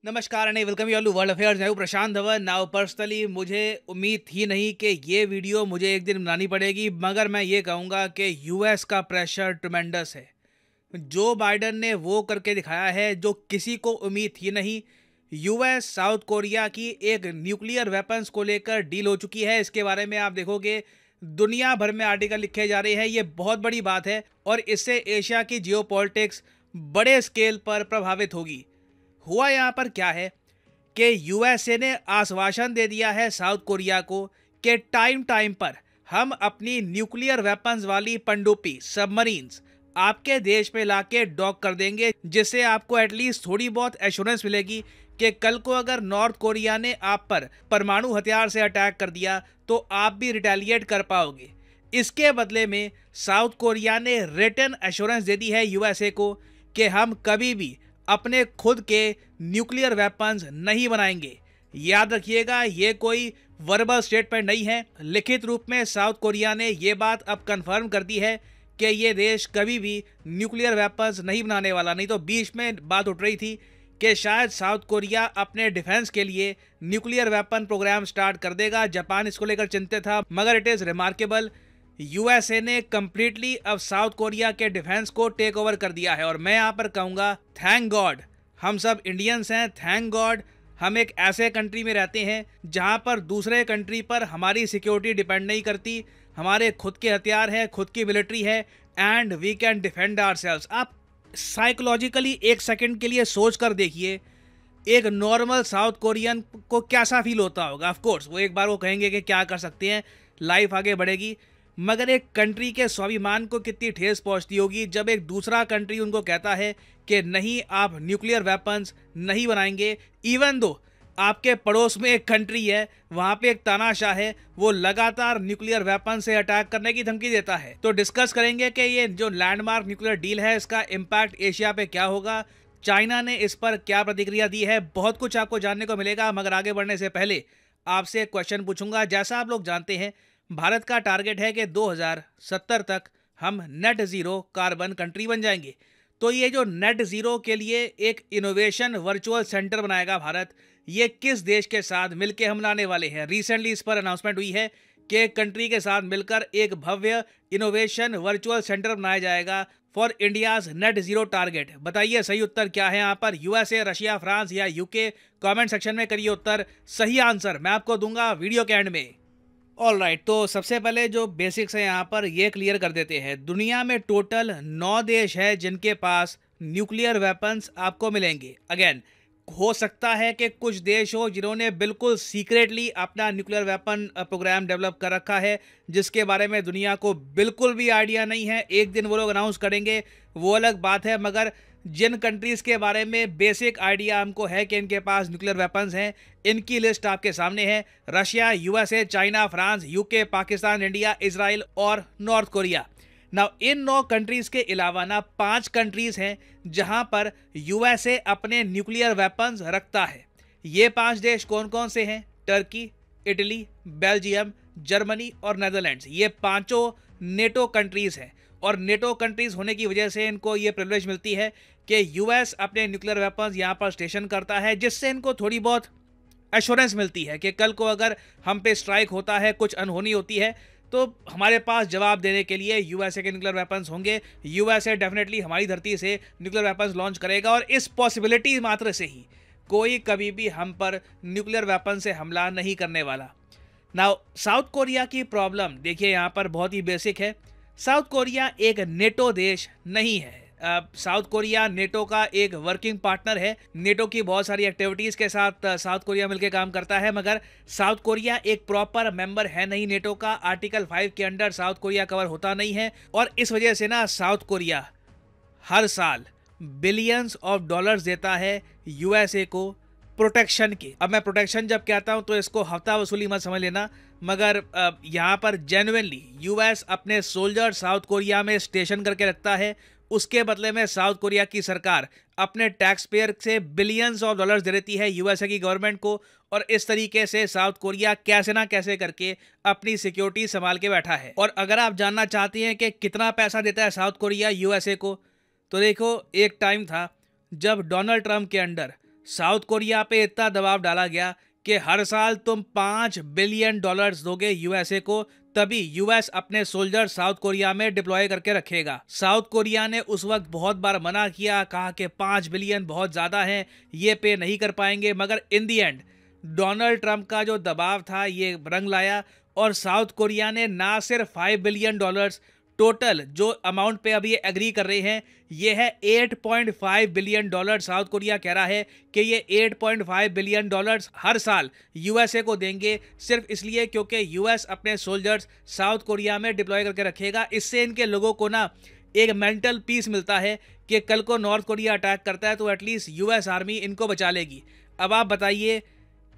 नमस्कार and welcome you all to world affairs. मैं हूं प्रशांत धवन। नाउ पर्सनली मुझे उम्मीद थी नहीं कि ये वीडियो मुझे एक दिन बनानी पड़ेगी, मगर मैं ये कहूँगा कि यूएस का प्रेशर ट्रमेंडस है। जो बाइडन ने वो करके दिखाया है जो किसी को उम्मीद थी नहीं। यूएस साउथ कोरिया की एक न्यूक्लियर वेपन्स को लेकर डील हो चुकी है। इसके बारे में आप देखोगे दुनिया भर में आर्टिकल लिखे जा रहे हैं। ये बहुत बड़ी बात है और इससे एशिया की जियोपॉलिटिक्स बड़े स्केल पर प्रभावित होगी। हुआ यहाँ पर क्या है कि यूएसए ने आश्वासन दे दिया है साउथ कोरिया को कि टाइम टाइम पर हम अपनी न्यूक्लियर वेपन्स वाली पनडुब्बी सबमरीन्स आपके देश में लाके डॉक कर देंगे, जिससे आपको एटलीस्ट थोड़ी बहुत एश्योरेंस मिलेगी कि कल को अगर नॉर्थ कोरिया ने आप पर परमाणु हथियार से अटैक कर दिया तो आप भी रिटेलिएट कर पाओगे। इसके बदले में साउथ कोरिया ने रिटन एश्योरेंस दे दी है यूएसए को कि हम कभी भी अपने खुद के न्यूक्लियर वेपन्स नहीं बनाएंगे। याद रखिएगा, ये कोई वर्बल स्टेटमेंट नहीं है, लिखित रूप में साउथ कोरिया ने ये बात अब कंफर्म कर दी है कि ये देश कभी भी न्यूक्लियर वेपन्स नहीं बनाने वाला। नहीं तो बीच में बात उठ रही थी कि शायद साउथ कोरिया अपने डिफेंस के लिए न्यूक्लियर वेपन प्रोग्राम स्टार्ट कर देगा। जापान इसको लेकर चिंतित था, मगर इट इज़ रिमार्केबल, यूएसए ने कंप्लीटली अब साउथ कोरिया के डिफेंस को टेक ओवर कर दिया है। और मैं यहाँ पर कहूँगा थैंक गॉड हम सब इंडियंस हैं, थैंक गॉड हम एक ऐसे कंट्री में रहते हैं जहाँ पर दूसरे कंट्री पर हमारी सिक्योरिटी डिपेंड नहीं करती। हमारे खुद के हथियार हैं, खुद की मिलिट्री है and we can defend ourselves. आप साइकोलॉजिकली एक सेकंड के लिए सोच कर देखिए, एक नॉर्मल साउथ कोरियन को कैसा फील होता होगा। ऑफ कोर्स वो एक बार वो कहेंगे कि क्या कर सकते हैं, लाइफ आगे बढ़ेगी, मगर एक कंट्री के स्वाभिमान को कितनी ठेस पहुंचती होगी जब एक दूसरा कंट्री उनको कहता है कि नहीं आप न्यूक्लियर वेपन्स नहीं बनाएंगे। इवन दो आपके पड़ोस में एक कंट्री है, वहाँ पे एक तानाशाह है, वो लगातार न्यूक्लियर वेपन से अटैक करने की धमकी देता है। तो डिस्कस करेंगे कि ये जो लैंडमार्क न्यूक्लियर डील है इसका इम्पैक्ट एशिया पे क्या होगा, चाइना ने इस पर क्या प्रतिक्रिया दी है, बहुत कुछ आपको जानने को मिलेगा। मगर आगे बढ़ने से पहले आपसे एक क्वेश्चन पूछूंगा। जैसा आप लोग जानते हैं भारत का टारगेट है कि 2070 तक हम नेट ज़ीरो कार्बन कंट्री बन जाएंगे। तो ये जो नेट ज़ीरो के लिए एक इनोवेशन वर्चुअल सेंटर बनाएगा भारत, ये किस देश के साथ मिलकर हम लाने वाले हैं? रिसेंटली इस पर अनाउंसमेंट हुई है कि एक कंट्री के साथ मिलकर एक भव्य इनोवेशन वर्चुअल सेंटर बनाया जाएगा for India's net zero target. बताइए सही उत्तर क्या है यहाँ पर, यूएसए, रशिया, फ्रांस या यूके? कमेंट सेक्शन में करिए उत्तर। सही आंसर मैं आपको दूंगा वीडियो के एंड में। ऑल राइट, तो सबसे पहले जो बेसिक्स है यहाँ पर ये क्लियर कर देते हैं। दुनिया में टोटल 9 देश है जिनके पास न्यूक्लियर वेपन्स आपको मिलेंगे। अगेन, हो सकता है कि कुछ देश हो जिन्होंने बिल्कुल सीक्रेटली अपना न्यूक्लियर वेपन प्रोग्राम डेवलप कर रखा है, जिसके बारे में दुनिया को बिल्कुल भी आइडिया नहीं है। एक दिन वो लोग अनाउंस करेंगे, वो अलग बात है, मगर जिन कंट्रीज़ के बारे में बेसिक आइडिया हमको है कि इनके पास न्यूक्लियर वेपन्स हैं, इनकी लिस्ट आपके सामने है। Russia, USA, China, France, UK, Pakistan, India, Israel और नॉर्थ कोरिया। नाउ इन 9 कंट्रीज़ के अलावा ना 5 कंट्रीज़ हैं जहां पर यूएसए अपने न्यूक्लियर वेपन्स रखता है। ये 5 देश कौन कौन से हैं? टर्की, इटली, बेल्जियम, जर्मनी और नेदरलैंड्स। ये पांचों नेटो कंट्रीज़ हैं और नेटो कंट्रीज़ होने की वजह से इनको ये प्रिविलेज मिलती है कि यूएस अपने न्यूक्लियर वेपन्स यहाँ पर स्टेशन करता है, जिससे इनको थोड़ी बहुत एश्योरेंस मिलती है कि कल को अगर हम पे स्ट्राइक होता है, कुछ अनहोनी होती है, तो हमारे पास जवाब देने के लिए यूएसए के न्यूक्लियर वेपन्स होंगे। यूएसए डेफिनेटली हमारी धरती से न्यूक्लियर वेपन्स लॉन्च करेगा और इस पॉसिबिलिटी मात्र से ही कोई कभी भी हम पर न्यूक्लियर वेपन से हमला नहीं करने वाला। नाउ साउथ कोरिया की प्रॉब्लम देखिए यहाँ पर बहुत ही बेसिक है। साउथ कोरिया एक नेटो देश नहीं है। साउथ कोरिया नेटो का एक वर्किंग पार्टनर है। नेटो की बहुत सारी एक्टिविटीज़ के साथ साउथ कोरिया मिलकर काम करता है, मगर साउथ कोरिया एक प्रॉपर मेंबर है नहीं नेटो का। आर्टिकल 5 के अंडर साउथ कोरिया कवर होता नहीं है और इस वजह से ना साउथ कोरिया हर साल बिलियंस ऑफ डॉलर्स देता है यूएसए को प्रोटेक्शन के। अब मैं प्रोटेक्शन जब कहता हूं तो इसको हफ्ता वसूली मत समझ लेना, मगर यहाँ पर जेन्युइनली यूएस अपने सोल्जर साउथ कोरिया में स्टेशन करके रखता है। उसके बदले में साउथ कोरिया की सरकार अपने टैक्स पेयर से बिलियंस ऑफ डॉलर्स दे देती है यूएसए की गवर्नमेंट को, और इस तरीके से साउथ कोरिया कैसे ना कैसे करके अपनी सिक्योरिटी संभाल के बैठा है। और अगर आप जानना चाहते हैं कि कितना पैसा देता है साउथ कोरिया यूएसए को, तो देखो एक टाइम था जब डोनाल्ड ट्रंप के अंडर साउथ कोरिया पे इतना दबाव डाला गया कि हर साल तुम $5 बिलियन दोगे यूएसए को, तभी यूएस अपने सोल्जर साउथ कोरिया में डिप्लॉय करके रखेगा। साउथ कोरिया ने उस वक्त बहुत बार मना किया, कहा कि 5 बिलियन बहुत ज़्यादा है, ये पे नहीं कर पाएंगे, मगर इन दी एंड डोनाल्ड ट्रंप का जो दबाव था ये रंग लाया और साउथ कोरिया ने ना सिर्फ $5 बिलियन, टोटल जो अमाउंट पे अभी ये एग्री कर रहे हैं ये है $8.5 बिलियन। साउथ कोरिया कह रहा है कि ये $8.5 बिलियन हर साल यूएसए को देंगे, सिर्फ इसलिए क्योंकि यूएस अपने सोल्जर्स साउथ कोरिया में डिप्लॉय करके रखेगा। इससे इनके लोगों को ना एक मेंटल पीस मिलता है कि कल को नॉर्थ कोरिया अटैक करता है तो एटलीस्ट यूएस आर्मी इनको बचा लेगी। अब आप बताइए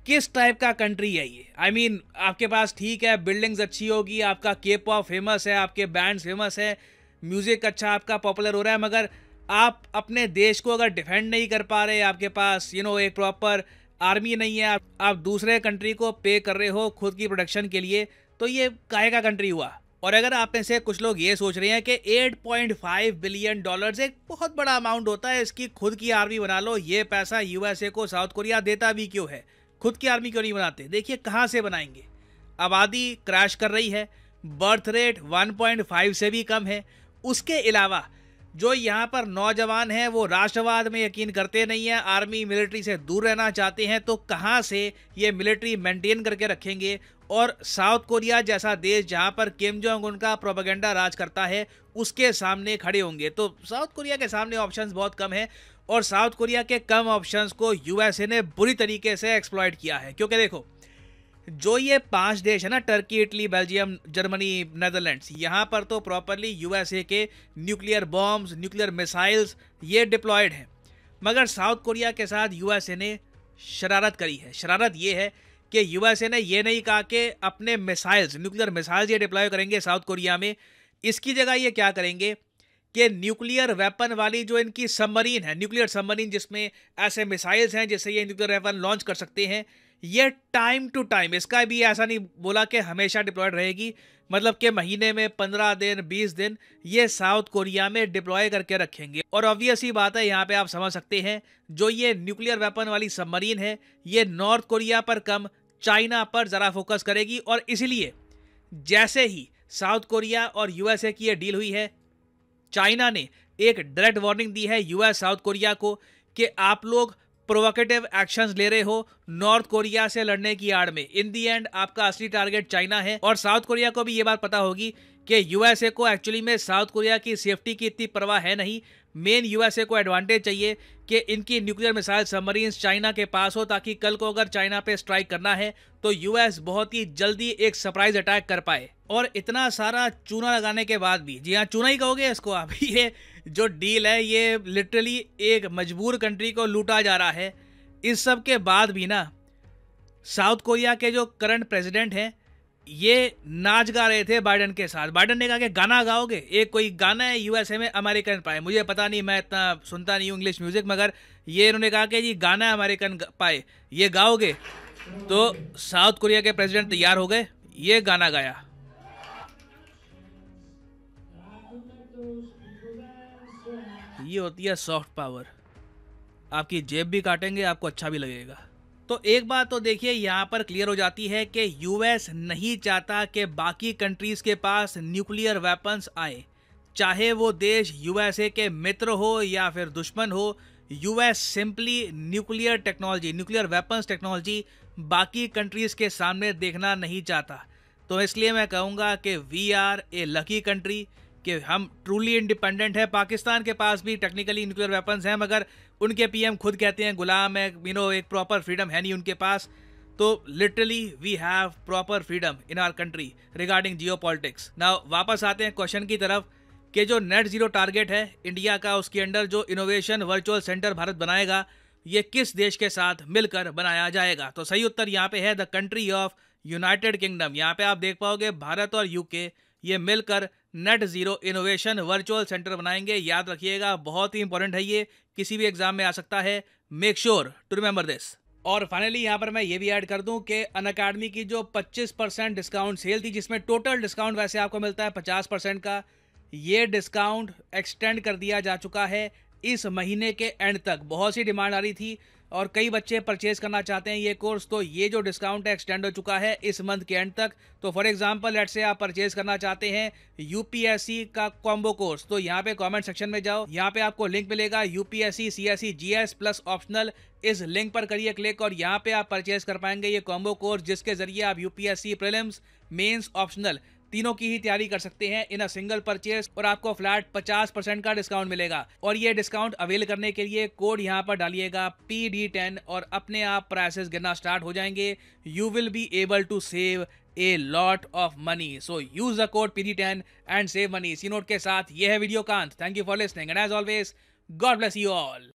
किस टाइप का कंट्री है ये? आई मीन आपके पास ठीक है बिल्डिंग्स अच्छी होगी, आपका के पॉप फेमस है, आपके बैंड्स फेमस है, म्यूजिक अच्छा आपका पॉपुलर हो रहा है, मगर आप अपने देश को अगर डिफेंड नहीं कर पा रहे, आपके पास एक प्रॉपर आर्मी नहीं है, आप दूसरे कंट्री को पे कर रहे हो खुद की प्रोटेक्शन के लिए, तो ये काहे का कंट्री हुआ? और अगर आप में से कुछ लोग ये सोच रहे हैं कि $8.5 बिलियन एक बहुत बड़ा अमाउंट होता है, इसकी खुद की आर्मी बना लो, ये पैसा यूएसए को साउथ कोरिया देता भी क्यों है, खुद की आर्मी क्यों नहीं बनाते? देखिए कहाँ से बनाएंगे। आबादी क्रैश कर रही है, बर्थ रेट 1.5 से भी कम है, उसके अलावा जो यहाँ पर नौजवान हैं वो राष्ट्रवाद में यकीन करते नहीं हैं, आर्मी मिलिट्री से दूर रहना चाहते हैं, तो कहाँ से ये मिलिट्री मेंटेन करके रखेंगे? और साउथ कोरिया जैसा देश जहाँ पर किम जोंग उन का प्रोपेगेंडा राज करता है उसके सामने खड़े होंगे। तो साउथ कोरिया के सामने ऑप्शंस बहुत कम है और साउथ कोरिया के कम ऑप्शंस को यूएसए ने बुरी तरीके से एक्सप्लॉइट किया है। क्योंकि देखो जो ये 5 देश है ना, Turkey, Italy, Belgium, Germany, Netherlands, यहाँ पर तो प्रॉपरली यूएसए के न्यूक्लियर बॉम्ब्स, न्यूक्लियर मिसाइल्स ये डिप्लॉयड हैं, मगर साउथ कोरिया के साथ यूएसए ने शरारत करी है। शरारत ये है कि यूएसए ने ये नहीं कहा कि अपने मिसाइल्स, न्यूक्लियर मिसाइल्स ये डिप्लॉय करेंगे साउथ कोरिया में, इसकी जगह ये क्या करेंगे कि न्यूक्लियर वेपन वाली जो इनकी सबमरीन है, न्यूक्लियर सबमरीन जिसमें ऐसे मिसाइल्स हैं जिससे ये न्यूक्लियर वेपन लॉन्च कर सकते हैं, ये टाइम टू टाइम, इसका भी ऐसा नहीं बोला कि हमेशा डिप्लॉयड रहेगी, मतलब कि महीने में 15 दिन 20 दिन ये साउथ कोरिया में डिप्लॉय करके रखेंगे। और ऑब्वियस ही बात है, यहाँ पे आप समझ सकते हैं जो ये न्यूक्लियर वेपन वाली सबमरीन है ये नॉर्थ कोरिया पर कम चाइना पर ज़रा फोकस करेगी। और इसलिए जैसे ही साउथ कोरिया और यूएसए की ये डील हुई है, चाइना ने एक डायरेक्ट वार्निंग दी है यूएस साउथ कोरिया को कि आप लोग प्रोवोकेटिव एक्शंस ले रहे हो नॉर्थ कोरिया से लड़ने की आड़ में। इन दी एंड आपका असली टारगेट चाइना है और साउथ कोरिया को भी ये बात पता होगी कि यूएसए को एक्चुअली में साउथ कोरिया की सेफ्टी की इतनी परवाह है नहीं। मेन यूएसए को एडवांटेज चाहिए कि इनकी न्यूक्लियर मिसाइल सबमरीन्स चाइना के पास हो, ताकि कल को अगर चाइना पे स्ट्राइक करना है तो यूएस बहुत ही जल्दी एक सरप्राइज अटैक कर पाए। और इतना सारा चूना लगाने के बाद भी, जी हाँ चूना ही कहोगे इसको आप, ये जो डील है ये लिटरली एक मजबूर कंट्री को लूटा जा रहा है। इस सब के बाद भी ना साउथ कोरिया के जो करंट प्रेसिडेंट हैं ये नाच गा रहे थे बाइडन के साथ। बाइडन ने कहा कि गाना गाओगे, एक कोई गाना है यूएसए में अमेरिकन पाए, मुझे पता नहीं, मैं इतना सुनता नहीं हूँ इंग्लिश म्यूजिक, मगर ये इन्होंने कहा कि जी गाना है अमेरिकन पाए, ये गाओगे? तो साउथ कोरिया के प्रेसिडेंट तैयार हो गए, ये गाना गाया। ये होती है सॉफ्ट पावर, आपकी जेब भी काटेंगे, आपको अच्छा भी लगेगा। तो एक बात तो देखिए यहाँ पर क्लियर हो जाती है कि यूएस नहीं चाहता कि बाकी कंट्रीज के पास न्यूक्लियर वेपन्स आए, चाहे वो देश यूएसए के मित्र हो या फिर दुश्मन हो। US simply nuclear technology, nuclear weapons technology बाकी कंट्रीज के सामने देखना नहीं चाहता। तो इसलिए मैं कहूँगा कि we are a lucky country कि हम ट्रूली इंडिपेंडेंट है। पाकिस्तान के पास भी टेक्निकली न्यूक्लियर वेपन्स हैं, मगर उनके पीएम खुद कहते हैं गुलाम है, एक प्रॉपर फ्रीडम है नहीं उनके पास। तो literally we have proper freedom in our country regarding geopolitics. Now वापस आते हैं क्वेश्चन की तरफ कि जो नेट जीरो टारगेट है इंडिया का, उसके अंडर जो इनोवेशन वर्चुअल सेंटर भारत बनाएगा ये किस देश के साथ मिलकर बनाया जाएगा? तो सही उत्तर यहाँ पे है the country of United kingdom. यहाँ पे आप देख पाओगे भारत और यूके ये मिलकर net zero innovation virtual centre बनाएंगे। याद रखिएगा, बहुत ही इंपॉर्टेंट है, ये किसी भी एग्जाम में आ सकता है, make sure to remember this. और फाइनली यहाँ पर मैं ये भी ऐड कर दूं कि अनअकैडमी की जो 25% डिस्काउंट सेल थी, जिसमें टोटल डिस्काउंट वैसे आपको मिलता है 50% का, ये डिस्काउंट एक्सटेंड कर दिया जा चुका है इस महीने के एंड तक। बहुत सी डिमांड आ रही थी और कई बच्चे परचेज करना चाहते हैं ये कोर्स, तो ये जो डिस्काउंट है एक्सटेंड हो चुका है इस मंथ के एंड तक। तो फॉर एग्जांपल लेट्स से आप परचेज करना चाहते हैं यूपीएससी का कॉम्बो कोर्स, तो यहाँ पे कमेंट सेक्शन में जाओ, यहाँ पे आपको लिंक मिलेगा UPSC CSE GS plus optional. इस लिंक पर करिए क्लिक और यहाँ पे आप परचेज कर पाएंगे ये कॉम्बो कोर्स, जिसके जरिए आप यूपीएससी प्रीलिम्स, मेंस, ऑप्शनल तीनों की ही तैयारी कर सकते हैं इन अ सिंगल परचेज, और आपको फ्लैट 50% का डिस्काउंट मिलेगा। और ये डिस्काउंट अवेल करने के लिए कोड यहाँ पर डालिएगा PD10 और अपने आप प्राइसेस गिरना स्टार्ट हो जाएंगे। You will be able to save a lot of money, so use the code PD10 and save money. इसी नोट के साथ ये है वीडियो का अंत। Thank you for listening and as always God bless you all.